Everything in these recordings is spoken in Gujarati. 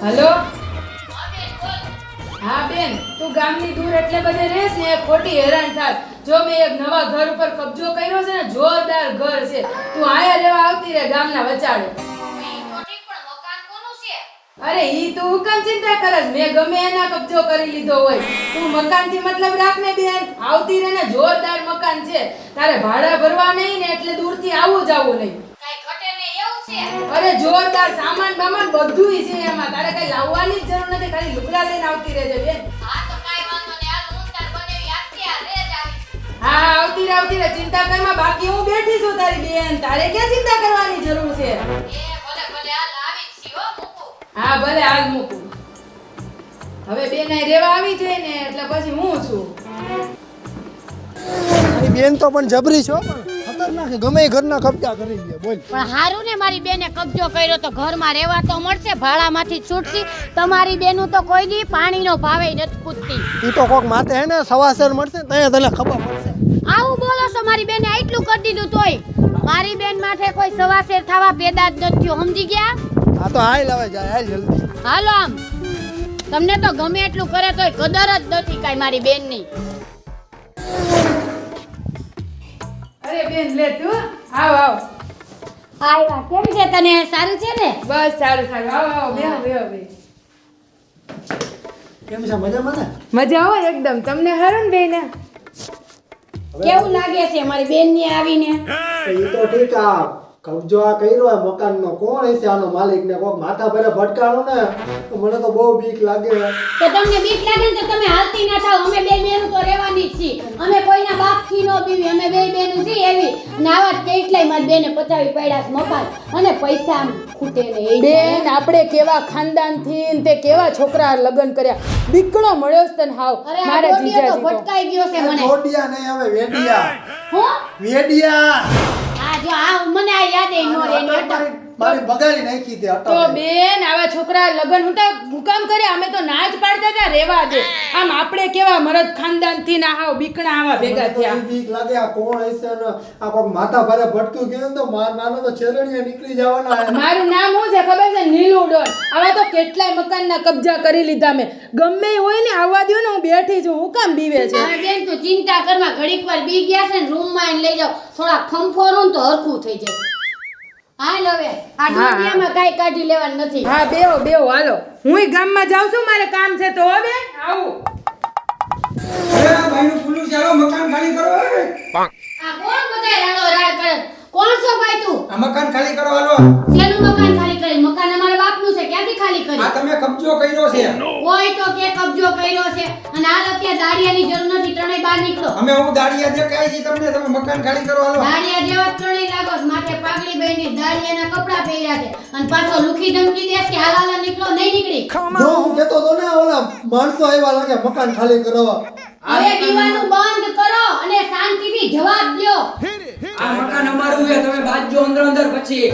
હલો. હા બેન, તું ગામની દૂર એટલે બધે રહેશ ને ખોટી હેરાન થાત. જો મેં એક નવા ઘર ઉપર કબજો કર્યો છે ને, જોરદાર ઘર છે. તું આયા લેવા આવતી રહે ગામના વચાડે. અરે ઈ તું હુકમ ચિંતા કરસ, મેં ગમે એના કબજો કરી લીધો હોય. તું મકાનથી મતલબ રાખ ને બેન, આવતી રહે ને, જોરદાર મકાન છે. તારે ભાડા ભરવા નહીં ને એટલે દૂરથી આવું જાવું નહીં. અરે જોરદાર સામાન બામાન બધુંય છે એમાં, તારે કઈ લાવવાની જ જરૂર નથી, ખાલી લુગડા લઈને આવતી રહેજે બેન. હા આવતી રહે, ચિંતા કરમાં, બાકી હું બેઠી છું તારી બેન, તારે ક્યાં ચિંતા કરવાની જરૂર છે. હા ભલે હાલ મૂકું. હવે બેન અહીં રહેવા આવી છે ને એટલે પછી હું છું. મારી બેન તો પણ જબરી છો, પણ ખતરનાક, ગમે ઘરના કબજા કરી લે. બોલ. પણ હારું ને મારી બેને કબજો કર્યો તો ઘરમાં રહેવા તો મળશે, ભાડામાંથી છૂટશે. તમારી બેનું તો કોઈ દી પાણીનો ભાવે નથી પૂછતી. ઈ તો કોક માથે હે ને સવાસર મળશે ત્યાં તને ખબર પડશે. આવું બોલો છો, મારી બેને આટલું કરી દીધું તોય મારી બેન માથે કોઈ સવાસેર થવા પેદા જ નથી થયો, સમજી ગયા? આ તો હાલ હવે જાય, હાલ જલ્દી. હાલો આમ, તમને તો ગમે એટલું કરે તોય કદર જ નથી કાઈ મારી બેનની. અરે બેન લે તું, આવ આવ. આવ્યા, કેમ છે તને? સારું છે ને? બસ સારું સારું, આવ આવ, બેહો બેહો બે. કેમ છે, મજામાં ને? મજા આવે એકદમ. તમને હારું ને બેન? કેવું લાગે છે મારી બેનની આવીને? ઈ તો ઠીક, આ કબજો આ કર્યો આ મકાનનો કોણ હશે આનો માલિક ને? કોક માથા પર ભટકાણો ને તો મને તો બહુ બીક લાગે. તો તમને બીક લાગે ને તો તમે હાલતી ના થાવ. અમે બે બેનું તો રહેવાની જ છીએ, અમે કોઈના બાપથી નો બીવી, અમે બે બેનું છીએ એવી. અને આવા કેટલાય મારી બેને પચાવી પડ્યા છે મકાન, અને પૈસા આમ ખૂટે ને એ બેન આપણે કેવા ખાનદાનથી ને તે કેવા છોકરા લગ્ન કર્યા, બીકણો મળ્યો છે તને હાવ. અરે આ મારા ડોડિયો તો જીજાજી તો ભટકાઈ ગયો છે મને. ડોડિયા નહીં, હવે વેડિયા. હું વેડિયા આ જો આ મને આ યાદ એ નો રે ને મારી બગાડી નાખી દે. તો બેન આવા છોકરા લગ્ન હુકામ કર્યા, અમે તો ના જ પાડતા હતા રેવા દે. આમ આપણે કેવા મરદ ખાનદાનથી ના હાવ બીકણા આવા ભેગા થયા. બીક લાગે, આ કોણ હશે ને આ કોક માથા ભારે ભટક્યું કે તો માનો તો છેલણીએ નીકળી જવાના. મારું નામ શું છે ખબર છે? નીલુ ડોન. આવા તો કેટલાય મકાનના કબજા કરી લીધા મેં. ગમે ઈ હોય ને આવવા દ્યો ને, હું બેઠી છું. હું કામ બીવે છે? હવે બેન તું ચિંતા કરમાં, ઘડીક વાર બી ગયા છે ને રૂમમાં એને લઈ જાવ, થોડા ખંફોરો ને તો હરખું થઈ જાય. હાલ હવે આ દુનિયામાં કાઈ કાઢી લેવાનું નથી. હા બેહો બેહો હાલો, હુંય ગામમાં જાઉં છું, મારે કામ છે તો હવે આવું. અરે ભાઈનું પુલું ચાલો, મકાન ખાલી કરો. આ કોણ બધાય રાડો રાડ કરે? કોણ છો ભાઈ તું? આ મકાન ખાલી કરો હાલો. શેનું મકાન ખાલી કરે? મકાન અમારા બાપનું છે, ક્યાંથી ખાલી કરી? આ તમે કબજો કર્યો છે. કોઈ તો કે કબજો કર્યો છે, અને હાલ અત્યારે દાડિયાની જરૂર નથી, ત્રણેય બહાર નીકળો. અમે હું દાડિયા દેખાય છે તમને, તમે મકાન ખાલી કરો હાલો. દાડિયા જેવા ત્રણેય લાગો છો, માથે પાઘડી બાંધી, દાડિયાના કપડા પહેર્યા છે, અને પાછો લુખી ધમકી દેશ કે હાલ હાલ નીકળો, નહીં નીકળી. જો હું કહેતો તો ને ઓલા માણસો આવ્યા લાગે મકાન ખાલી કરવા. હવે દીવાનું બંધ કરો અને શાંતિથી જવાબ દ્યો. આ મકાન અમારું છે, તમે બાજજો અંદર અંદર પછી.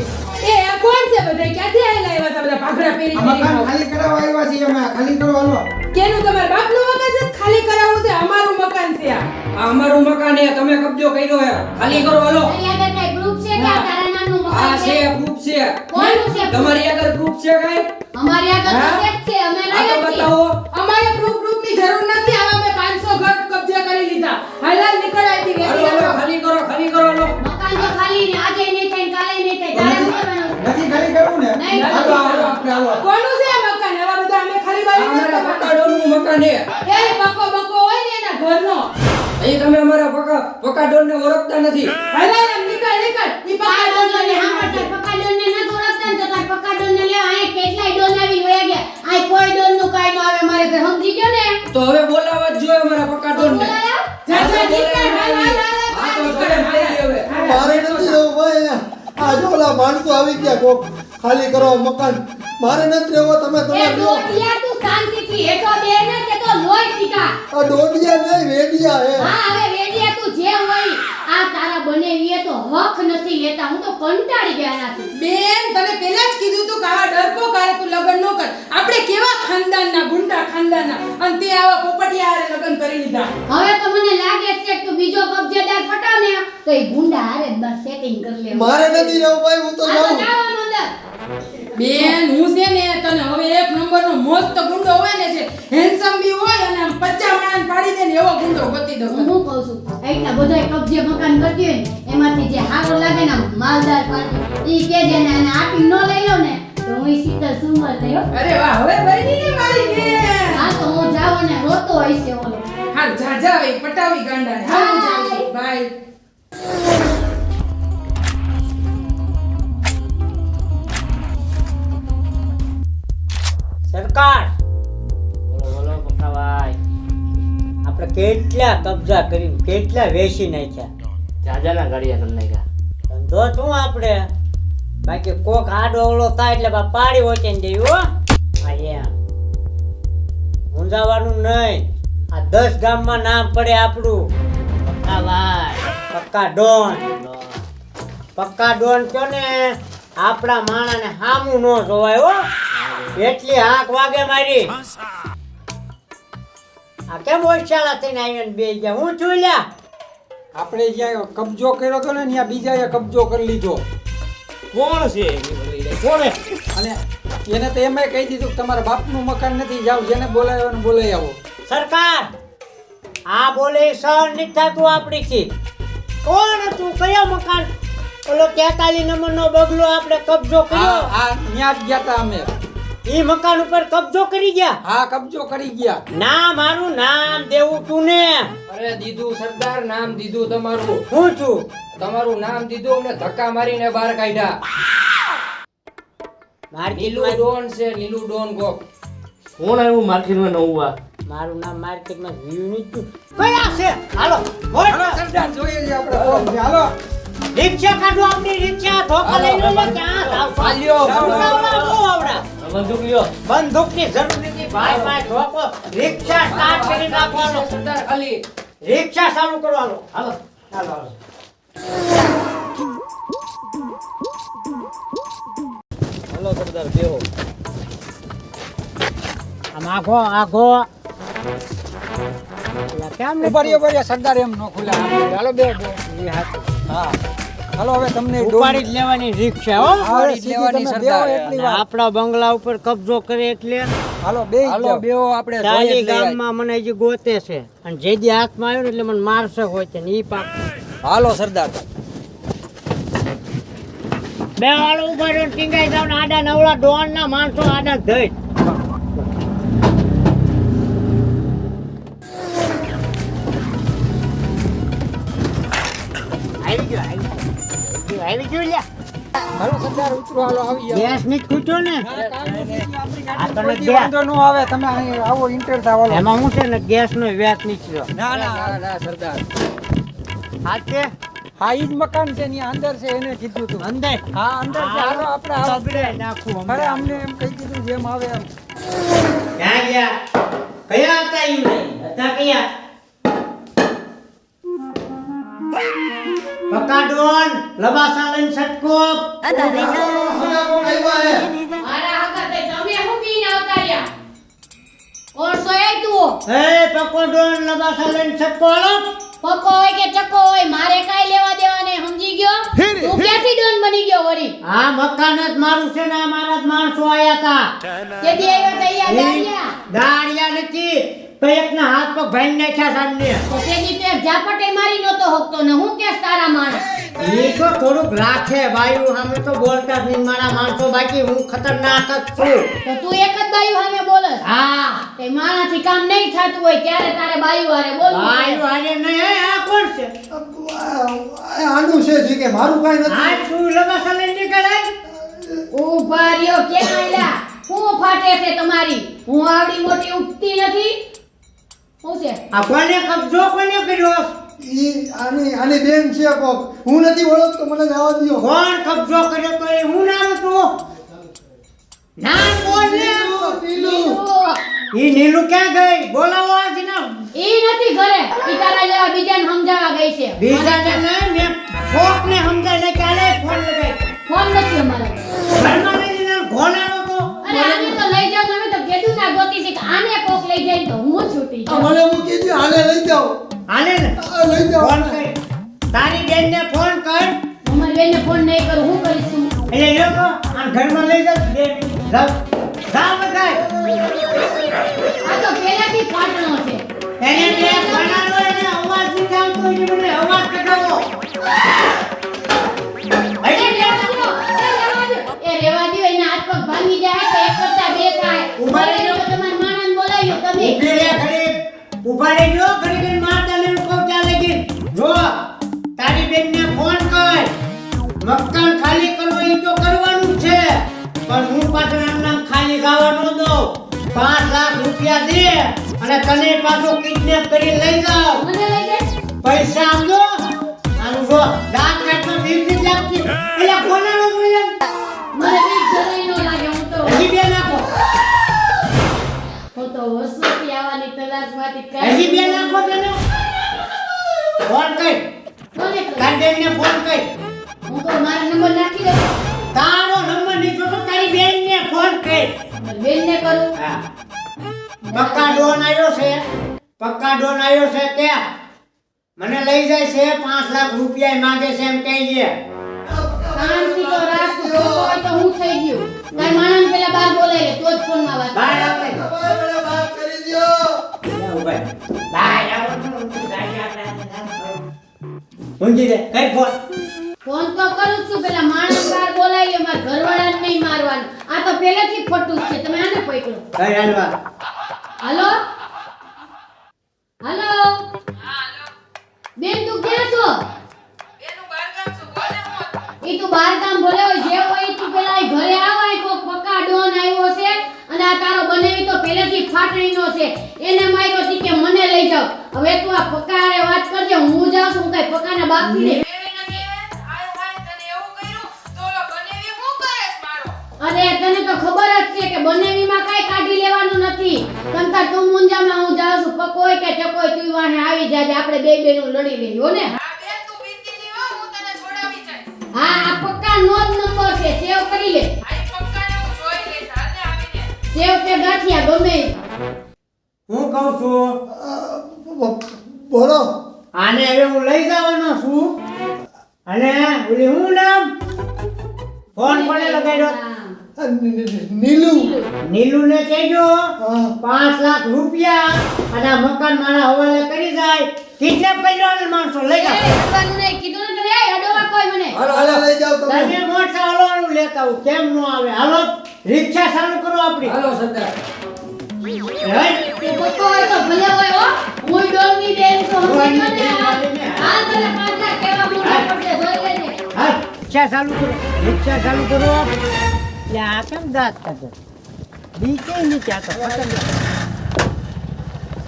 એ આ કોણ છે બધા? ક્યાંથી આયેલા એવા છે બધા પાઘડા પહેરી આ મકાન ખાલી કરાવવા આવ્યા છીએ અમે, ખાલી કરો હાલો. કેનું તમારા બાપનું મકાન છે? ખાલી કરાવવું છે? અમારું મકાન છે આ. આ અમારું મકાન છે, તમે કબજો કર્યો છે, ખાલી કરો હાલો. તારી આગળ કઈ પ્રૂફ છે કે આ તારા નામનું આ મકાન છે છે? પ્રૂફ છે. કોનું છે? તમારી આગળ પ્રૂફ છે કઈ? અમારી આગળ તો હા? છે જ છે, અમે આ તો રહ્યા છીએ. બતાવો. અમારે પ્રૂફની જરૂર નથી. આવા મેં 500 ઘર કબજા કરી લીધા. હાલાલ નીકળાય થી હાલો વેલી હાલો, આવો. ખાલી કરો હાલો. મકાન તો ખાલી ને આજે નહીં થાય, કાલે નહીં થાય, તારે શું કરવાનું? નથી ખાલી કરવું ને? નહીં. હાલો હાલો આપણે હાલો. કોનું છે આ મકાન? આવા બધા અમે ખાલી આ બારી અમારા નથી પકાડોળનું મકાન છે. કરવાના. એ બકો બકો હોય ને એના ઘરનો. અહીં તમે અમારા પકાડોળને ઓળખતા નથી. હાલાલ આમ નીકળ નીકળ. ઈ પકાડોળને પકાડોળને હાંભળતા પકાડોળને નથી ઓળખતા ને તો તાર પકાડોળને લેવા અહીં કેટલાય ડોન આવી વયા ગયા. અહીં કોઈ ડોનનું કાંઈ ન આવે મારે ઘરે, સમજી ગયો ને? તો હવે બોલાવવા જ જોઈએ અમારા પકાડોળને. બોલાયા? જા, જા, નીકળ. હાલ, હાલ, હાલ, હા તો હાલ. કરે મારી હવે. મારે નથી રહેવું ભાઈ. આ જો ઓલા માણસો આવી ગયા કોક ખાલી કરવા મકાન. મારે નથી રહેવું, તમે એ તમે રહ્યો. ડોડિયા તું શાંતિથી હેઠો બે ને કે તો લોહી પીતા. આ ડોડિયા નહીં વેડિયા હે. હા હવે વેડિયા તું જે હોય આ તારા બનેવીએ તો હક નથી લેતા. હું તો કંટાળી ગયા નાથી. બેન તને પહેલા જ કીધું તું કે આવા ડરપોક હારે તું લગ્ન ન કર. આપણે કેવા ખાનદાનના ગુંડા ખાનદાનના, અને તે આવા પોપટિયા હારે લગ્ન કરી લીધા. હવે તો મને લાગે છે કે તું બીજો કબજેદાર પટાવ ને તો એ ગુંડા હારે જ બસ સેટિંગ કરી લેવું. મારે નથી રહેવું ભાઈ, હું તો આ તો જાઉં. જાવાનું અંદર. બેન હું છે ને તને હવે એક નંબરનો મસ્ત ગુંડો હોય ને છે હેન્ડસમ બી હોય અને આમ 50 માણસ પાડી દે ને એવો ગુંડો ગોતી દઉં. હું કહું છું એટલા બધા કબજે મકાન કરતી હોય ને એમાંથી જે હારો લાગે ને આમ માલદાર પાડી ઈ કે જે ને અને આપી ન લઈ લો ને તો હું ઈ શીતલ સુમર થયો. અરે વાહ હવે બની ને મારી બેન. હા તો હું જાઉં ને રોતો હોય છે ઓલો. હાલ જા જા એ પટાવી ગાંડાને. હાલ હું જાઉં છું. બાય. સરકાર બોલો બોલો પપ્પાભાઈ આપણે કેટલા કબજા કરી કેટલા વેચી નાખ્યા જાજાના ગાડિયા કરી નાખ્યા. ધંધો શું આપણે બાકી કોક આડો અવળો થાય એટલે પાડી વચે ને દેવી હો અહીંયા મૂંઝાવાનું નહીં. આ 10 ગામમાં નામ પડે આપણું પક્કાભાઈ પક્કા ડોન કયો ને આપણા માણાને હામું ન જોવાય હો એટલી હાક વાગે મારી. આ કેમ ઓછાળા થઈને આવીને બે ગયા હું છું લ્યા. આપણે જ્યાં કબજો કર્યો હતો ને ત્યાં બીજાએ કબજો કરી લીધો. કોણ છે કોણે? અને એને તો એમાંય કહી દીધું કે તમારા બાપનું મકાન નથી, જાવ જેને બોલાવ્યો ને બોલાવી આવો. સરકાર આ બોલે સહન નથી થતું આપણીથી. કોણ હતું કયો મકાન? ઓલો 43 નંબરનો બગલો આપણે કબજો કર્યો. હા ત્યાં જ ગયા તા અમે. ઈ મકાન ઉપર કબજો કરી ગયા. હા કબજો કરી ગયા. ના મારું નામ દેવું તું ને. અરે દીધું સરદાર, નામ દીધું તમારું. હું છું તમારું નામ દીધું, અમને ધક્કા મારીને બહાર કાઢ્યા. નીલુ માર્કેટમાં ડોન છે, નીલુ ડોન કોક. કોણ આવ્યું માર્કેટમાં નવું? મારું નામ માર્કેટમાં જીવ નથી. કયા છે? હાલો હાલો સરદાર જોઈએ છે આપણે કોણ છે. હાલો રિક્ષા કાઢો આપણી રિક્ષા ધોકા લઈ લો ને ક્યાં જાવ છો? આલ્યો. આવડા, બહુ આવડા. બંદૂક લ્યો. બંદૂકની જરૂર નથી ભાઈ ભાઈ ધોકો રિક્ષા સ્ટાર્ટ કરી નાખવાનો. સરદાર ખાલી રિક્ષા ચાલુ કરવાનો. હાલો હાલો હાલો. હાલો સરદાર બેહો. આમ આઘો આઘો. એલા કેમ નથી? ઉભા સરદાર એમ ન ખુલે. હાલો બે ઈ હાથે. હા હાલો હવે તમને ઉપાડી જ લેવાની રિક્ષા હો. ઉપાડી જ લેવાની સરદાર. અને આપણા બંગલા ઉપર કબજો કરે એટલે હાલો બે હાલો બેહો, આપણે જોઈએ ચાલી જ લઈ આવીએ. ગામમાં મને હજી ગોતે છે અને જે દી હાથમાં આવ્યો ને એટલે મને મારશે હોય છે ને ઈ પાક હાલો સરદાર. બે વાળો ઉભા રહ્યો ટીંગાઈ જાવ ને આડા નવડા ડોન ના માણસો આડા ધઈ. આવી ગયો લ્યા. હાલો સરદાર ઉતરો. હાલો આવી જાઓ. ગેસ ની ખૂટ્યો ને હા, કાંઈ નથી. આપણી આ તને ગાડી બે. વાંધો ન આવે. તમે અહીં આવો ઇન્ટર થાવ. હાલો. એમાં હું છે ને ગેસ નો વ્યાજ નીકળ્યો ના ના ના સરદાર. હાથે હા ઈ જ મકાન છે ત્યાં અંદર છે એને કીધું તું. અંદર હા અંદર છે. હાલો આપણે હાલો. બગડે નાખું અરે હમણાં. અમને એમ કહી દીધું જેમ આવે એમ. ક્યાં ગયા? કયા હતા ઈ નહીં? હતા કયા? પક્કા ડોન, લબાસા લઈને છટકો. મારા હકતે તમે હું પીને આવતા રહ્યા? કોણ છો એ તું? એ પક્કો ડોન, લબાસા લઈને છટકો હાલો. પકો હોય કે ચક્કો હોય મારે કાઈ લેવા દેવા નહીં, સમજી ગયો? તું ક્યાંથી ડોન બની ગયો વળી? આ મકાન જ મારું છે ને આ મારા જ માણસો આયા હતા. કે દી આવ્યા તા યાદ આવ્યા? દાડિયા નથી તો એકના હાથ પગ ભાંગી નાખ્યા સામને. તો તે દી તે ઝાપટે મારી નતો હકતો ને હું કેસ તારા માણસ? એ તો થોડુંક રાખે બાયું સામે તો બોલતા જ નહીં મારા માણસો, બાકી હું ખતરનાક જ છું. તો તું એક જ બાયું સામે બોલસ? હા તે માણાથી કામ નહીં થતું હોય ત્યારે તારે બાયું હારે બોલવું બાયું પડે. હારે નહીં. હે, આ કોણ છે? આનું છે જી કે મારું કાંઈ નથી. આ શું લબાસા લઈને નીકળે? ઊભા રહ્યો ક્યાં આયલા? હું ફાટે છે તમારી? હું આવડી મોટી ઉગતી નથી. શું છે? આ કોને કબજો કોને કર્યો? આની બેન છે કોક. હું નથી ઓળખતો, મને જવા દ્યો. કોણ કબજો કર્યો તો એ હું નામ હતું? નામ બોલ ને. નીલું. ઈ નીલુ ક્યાં ગઈ? બોલાવો આજ નામ. ઈ નથી ઘરે. ઈ તારા જેવા બીજાને સમજાવવા ગઈ છે. બીજાને નહીં, મેં કોકને સમજાય ને કે આલે ફોન લગાય. ફોન નથી અમારા. ઘરમાં લઈ જઈને ઘોડાનો તો. અરે આને તો લઈ જાવ તમે તો કીધું ના ગોતી છે કે આને કોક લઈ જાય તો હું છૂટી આ જાઉં. મને મૂકી દે, હાલે લઈ જાઓ. હાલે ને આ લઈ જાઓ. ફોન કર. તારી બેનને ફોન કર. અમારી બેનને ફોન નહીં કરું હું કરીશ તું? એટલે એ લોકો આ આમ ઘરમાં લઈ જાવ બે જાવ જાવ બધા આ તો પહેલાથી પાટણો છે એને બે બનાવો એને અવાજ નથી આવતો એને મને અવાજ કઢાવો એ રેવા દો એના હાથ પગ ભાંગી જાય તો એક કરતા બે થાય ઊભા રહેજો. તમારા માણસ બોલાવ્યો તમે ઉભી રે ઘડી ઉભા રહેજો ઘડી માતાને કહું ત્યાં લગી જો તારી બેનને ફોન કર મકાન ખાલી કરવો ઈ તો કરવાનું જ છે પણ હું પાછળ એમ નામ ખાલી ગાવા ન દઉં 5 લાખ રૂપિયા દે અને તને પાછો કિડનેપ કરી લઈ જાઓ મને લઈ જાય પૈસા આપજો આનું જો દાંત કાઢવા બીક નથી લાગતી એટલે કોનાનો બોલે મને બી જરાય નો લાગે હું તો હજી બે નાખો વર્ષોથી આવવાની તલાશમાંથી હજી બે નાખો તને ફોન કર કોને તારી બેનને ફોન કર હું તો મારો નંબર નાખી દઉં તારો નંબર નીચો તો તારી બેનને ફોન કર બેનને કરું હા પક્કા ડોન આવ્યો છે કે મને લઈ જાય છે 5 લાખ રૂપિયા માંગે છે એમ કહીએ શાંતિ તો રાખ તું ખોટો હોય તો હું થઈ ગયું તાર માણસ પેલા બહાર બોલાય લે તો જ ફોનમાં વાત બહાર આપણે વાત કરી દ્યો. બહાર આવો ઊંઘી દે કઈ ફોન ફોન તો કરું જ છું પેલા માણસ બહાર બોલાય લે મારા ઘરવાળાને નહીં મારવાનું આ તો પહેલેથી જ ખોટું જ છે તમે આને પકડો કઈ હાલવા હાલો હાલો બેન તું ક્યાં છો બેનું બારગામ છું બોલે હું ઈ તું બહાર ગામ ભલે હોય જે હોય તું પેલા અહીં ઘરે આવ અહીં કોક પક્કા ડોન આવ્યો છે અને આ તારો બનેવી તો પહેલેથી ફાટણીનો છે એને માર્યો છે કે મને લઈ જાવ હવે તું આ પક્કા હારે વાત કરજે હું જાઉં છું હું કઈ પક્કાના બાપથી ને અરે તને તો ખબર જ છે કે બનેવીમાં કાઈ કાઢી લેવાનું નથી તંતા તું મુંજામાં હું જાઉં છું પકોય કે ચકોય તું વાહે આવી જાજે આપણે બે બેનું લડી લઈએ હો ને હા આ પક્કા નો જ નંબર છે સેવ કરી લે સેવ કે ગાંઠિયા ગમે ઈ. હું કહું છું બોલો આને હવે હું લઈ જવાનો છું અને ઓલી હું નામ ફોન કોને લગાડ્યો હા. નીલુ નીલુને કહેજો હા. 5 લાખ રૂપિયા અને આ મકાન મારા હવાલે કરી જાય કિડનેપ કર્યો અને માણસો લઈ એ જાવ કરવાનું નહીં કીધું ને કે એ અડોવા કોઈ મને હાલો હાલો લઈ જાઓ તમે તમે મોટા હલવાનું લેતા આવું કેમ નો આવે હાલો રિક્ષા ચાલુ કરો આપણી હાલો સરદાર તે પક્કો હોય તો ભલે હોય હો હું ડોમની બેન છું સમજી મને આ તને પાછા કેવા મોટા પડશે જોઈ લેજે હા રિક્ષા ચાલુ કરો એટલે આ કેમ દાંત કાઢે બીકે નીચે આ તો પતંગ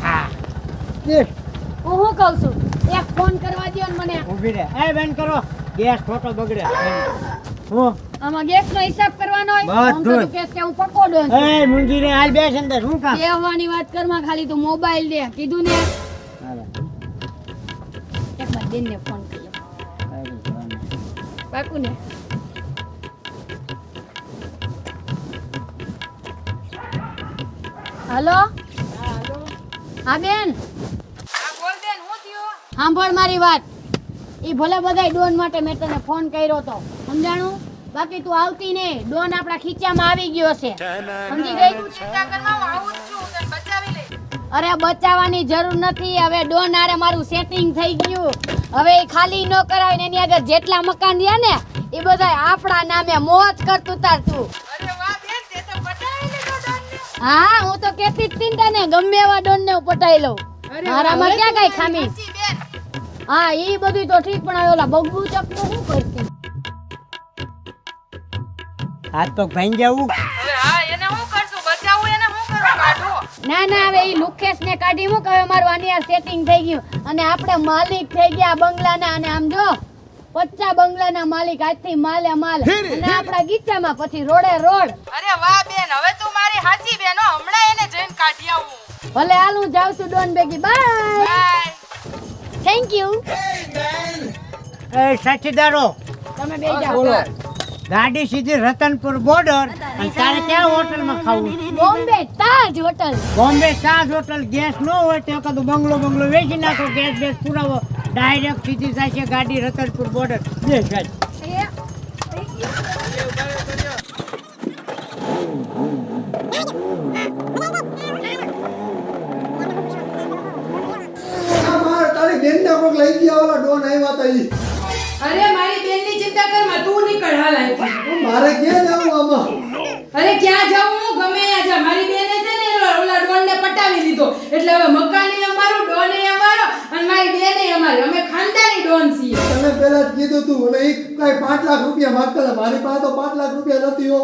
હા હું શું કહું છું એક ફોન કરવા દ્યો ને મને ઊભી રહે એ બંધ કરો ગેસ ખોટો બગડે હું આમાં ગેસનો હિસાબ કરવાનો હોય બસ આમ તો તું કહેશ કે હું પક્કો ડોન છું. એ મુંજી રે હાલ બેસ અંદર શું કામ કહેવાની વાત કરમાં ખાલી તું મોબાઈલ દે કીધું ને એક વાર બેનને ફોન કર્યો પાકું ને હાલો હા બેન સાંભળ મારી વાત ઈ ભલે બધાય ડોન માટે મેં તને ફોન કર્યો તો સમજાણું બાકી તું આવતી નહીં ડોન આપણા ખીચામાં આવી ગયો છે સમજી ગઈ અરે બચાવવાની જરૂર નથી હવે ડોન આરે મારું સેટિંગ થઈ ગયું હવે ઈ ખાલી ન કરાવે ને એની આગળ જેટલા મકાન રહ્યા ને એ બધા આપણા નામે મોજ કરતું તાર તું હા હું તો કેતી જ તી ને તને ગમે એવા ડોન ને પટાઈ લઉં મારામાં ક્યાં કઈ ખામી હા ઈ બધું તો ઠીક પણ હવે ઓલા બગબુ ચકનું શું કરતી હાથ તો ભાઈ જવું ના ના હવે ઈ લુખેશ ને કાઢી મૂક હવે મારું આની આ સેટિંગ થઈ ગયું અને આપણે માલિક થઈ ગયા બંગલાના અને આમ જો 50 બંગલાના માલિક આજથી માલે માલ અને આપણા ગીચામાં પછી રોડે રોડ અરે વાહ બેન હવે તું મારી હાચી બેન હો હમણાં એને જઈને કાઢી આવું ભલે હાલ હું જાઉં છું ડોન બેગી બાય બાય થેન્ક યુ એ સાથીદારો તમે બે જાઓ બોલો ગાડી સીધી રતનપુર બોર્ડર અને તારે ક્યાં હોટલમાં ખાવું બોમ્બે તાજ હોટલ બોમ્બે તાજ હોટલ ગેસ ન હોય તો કદું બંગલો વેચી નાખો ગેસ પુરાવો ડાયરેક્ટ સીધી થાય છે ગાડી રતનપુર બોર્ડર બે ગાડી કોક લઈ ગયા ઓલા ડોન આવ્યા હતા ઈ અરે મારી બેનની ચિંતા કર માં, તું નીકળ હાલ અહીંથી. મારે ક્યાં જવું આમાં અરે ક્યાં જાઉં હું? ગમે ત્યાં જા. મારી બેને છે ને ઓલા ડોનને પટાવી લીધો એટલે હવે મકાન અમારું, ડોન અમારો અને મારી બેન અમારી. અમે ખાનદાની ડોન છીએ. તને પહેલા જ કીધું તું અને ઈ કઈ 5 લાખ રૂપિયા માંગતા હતા. મારી પાસે તો 5 લાખ રૂપિયા નથી હો.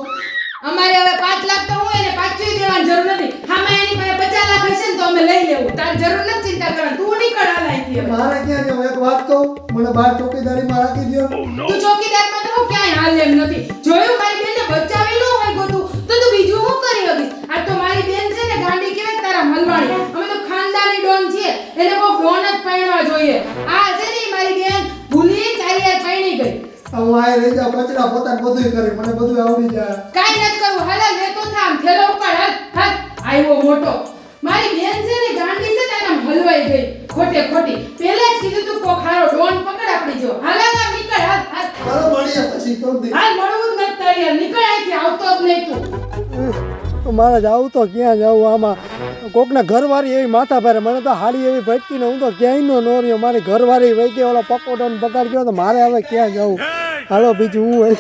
અમારે હવે 5 લાખ તો હું એને પાછું દેવાની જરૂર નથી. હામાં એની પાસે 50 લાખ હશે ને તો અમે લઈ લેવું. તારે જરૂર નથી ચિંતા કરવાની. તું નીકળ હાલ અહીંથી હવે. મારે ક્યાં જવું? એક વાત કહું, મને બહાર ચોકીદારીમાં રાખી દ્યો. તું ચોકીદારમાં તો હું ક્યાંય હાલ એમ નથી. જોયું મારી બેનને બચાવી ન હોય ગોતું તો તું બીજું શું કરી શકીશ? આ તો મારી બેન છે ને ગાંડી કહેવાય તારા મલવાણી. અમે તો ખાનદાની ડોન છીએ. એને કોઈ ડોન જ પરણવા જોઈએ. આ છે ને ઈ મારી બેન ભૂલી તારી યાર પરણી ગઈ. હું આ રહી જાઉં, કચરા પોતા બધું કરે, મને બધું આવડી જાય. કાઈ નથી કરવું. હાલ લેતો થામ થેલો ઉપાડ. હાલ હાલ આવ્યો મોટો. મારી બેન છે ને ગાંડી છે ને આમ હલવાઈ ગઈ ખોટે ખોટી. પહેલા જ કીધું તું કોક હારો ડોન પકડ આપડી જો. હાલ હાલ નીકળ. હાલ હાલ ચાલો મળીએ પછી કહું દે. હાલ મળવું જ નથી તારી યાર. નીકળ અહીંથી. આવતો જ નહીં તું. મારે જાવું તો ક્યાં જાવું આમાં? કોકને ઘરવાળી એવી માથા ભારે, મને તો હાડી એવી ભટકીને હું તો ક્યાંય નો રહ્યો. મારી ઘરવાળી વહી ગઈ, ઓલો પકોડોને પકડ ગયો તો મારે હવે ક્યાં જવું? હાલો બીજું હું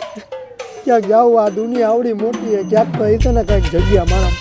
ક્યાંક જાવું. આ દુનિયા આવડી મોટી છે, ક્યાંક તો એ છે ને કંઈક જગ્યા મારા